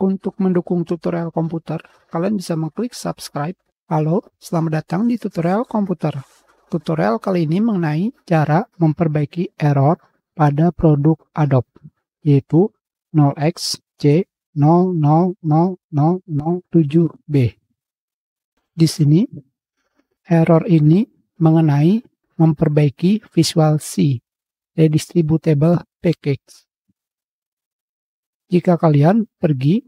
Untuk mendukung tutorial komputer, kalian bisa mengklik subscribe. Halo, selamat datang di tutorial komputer. Tutorial kali ini mengenai cara memperbaiki error pada produk Adobe, yaitu 0xC000007B. Di sini, error ini mengenai memperbaiki Visual C, Redistributable Package. Jika kalian pergi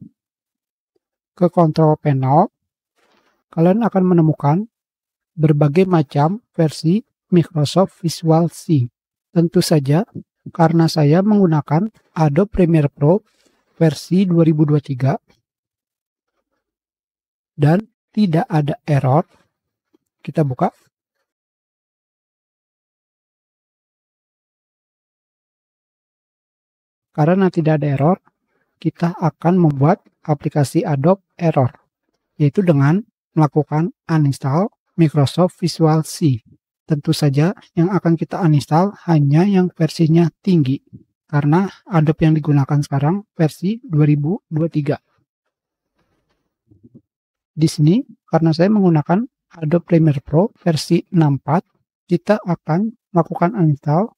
ke Control Panel, kalian akan menemukan berbagai macam versi Microsoft Visual C. Tentu saja, karena saya menggunakan Adobe Premiere Pro versi 2023 dan tidak ada error, kita buka. Karena tidak ada error, kita akan membuat aplikasi Adobe error, yaitu dengan melakukan uninstall Microsoft Visual C. Tentu saja yang akan kita uninstall hanya yang versinya tinggi, karena Adobe yang digunakan sekarang versi 2023. Di sini, karena saya menggunakan Adobe Premiere Pro versi 64, kita akan melakukan uninstall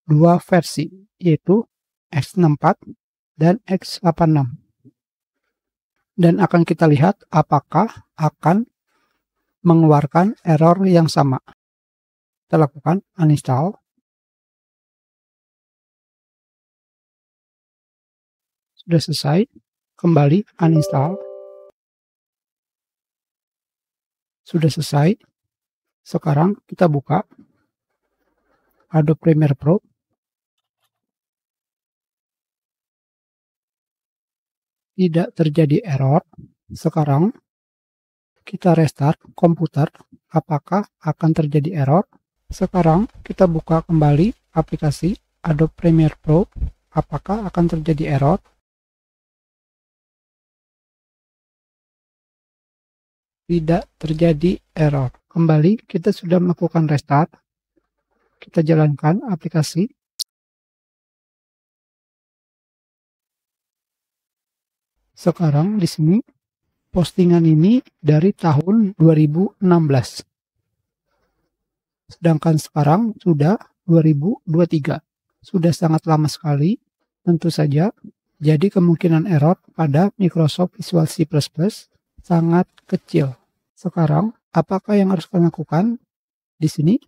dua versi, yaitu X64 dan X86. Dan akan kita lihat apakah akan mengeluarkan error yang sama. Kita lakukan uninstall. Sudah selesai, kembali uninstall. Sudah selesai. Sekarang kita buka Adobe Premiere Pro. Tidak terjadi error. Sekarang kita restart komputer. Apakah akan terjadi error? Sekarang kita buka kembali aplikasi Adobe Premiere Pro. Apakah akan terjadi error? Tidak terjadi error. Kembali, kita sudah melakukan restart. Kita jalankan aplikasi. Sekarang di sini postingan ini dari tahun 2016. Sedangkan sekarang sudah 2023. Sudah sangat lama sekali, tentu saja. Jadi kemungkinan error pada Microsoft Visual C++ sangat kecil. Sekarang, apakah yang harus kalian lakukan? Di sini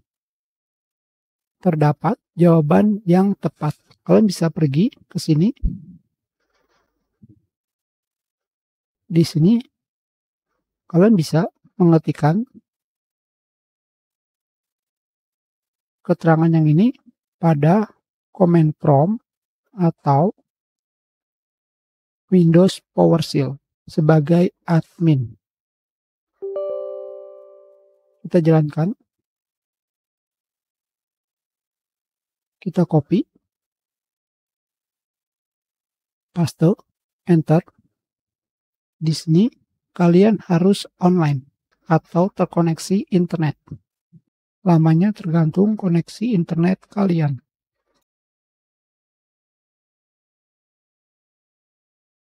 terdapat jawaban yang tepat. Kalian bisa pergi ke sini. Di sini, kalian bisa mengetikkan keterangan yang ini pada command prompt atau Windows PowerShell sebagai admin. Kita jalankan. Kita copy. Paste. Enter. Di sini kalian harus online atau terkoneksi internet. Lamanya tergantung koneksi internet kalian.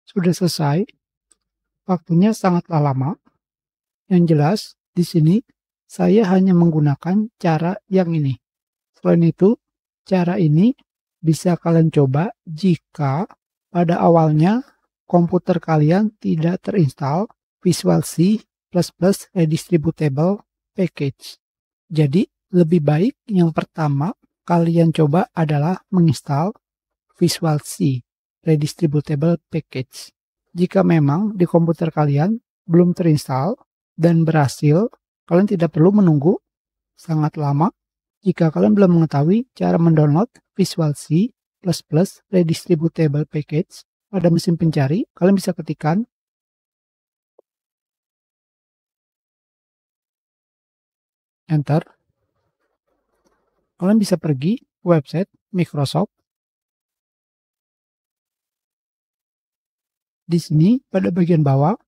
Sudah selesai. Waktunya sangatlah lama. Yang jelas, di sini saya hanya menggunakan cara yang ini. Selain itu, cara ini bisa kalian coba jika pada awalnya komputer kalian tidak terinstall Visual C++ Redistributable Package. Jadi, lebih baik yang pertama kalian coba adalah menginstal Visual C Redistributable Package. Jika memang di komputer kalian belum terinstall dan berhasil, kalian tidak perlu menunggu sangat lama. Jika kalian belum mengetahui cara mendownload Visual C++ Redistributable Package, pada mesin pencari, kalian bisa ketikkan enter. Kalian bisa pergi ke website Microsoft. Di sini, pada bagian bawah,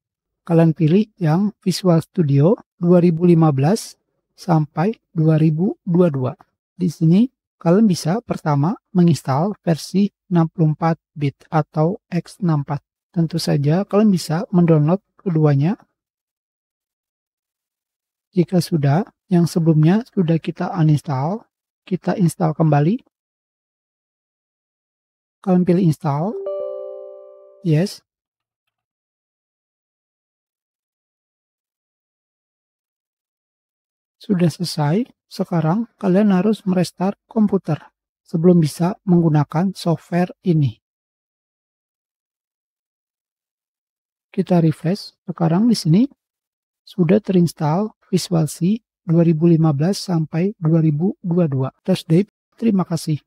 kalian pilih yang Visual Studio 2015 sampai 2022. Di sini, kalian bisa pertama menginstal versi 64 bit atau X64. Tentu saja kalian bisa mendownload keduanya. Jika sudah, yang sebelumnya sudah kita uninstall, kita install kembali. Kalian pilih install. Yes. Sudah selesai. Sekarang kalian harus merestart komputer sebelum bisa menggunakan software ini. Kita refresh. Sekarang di sini sudah terinstall Visual C 2015 sampai 2022. Terima kasih.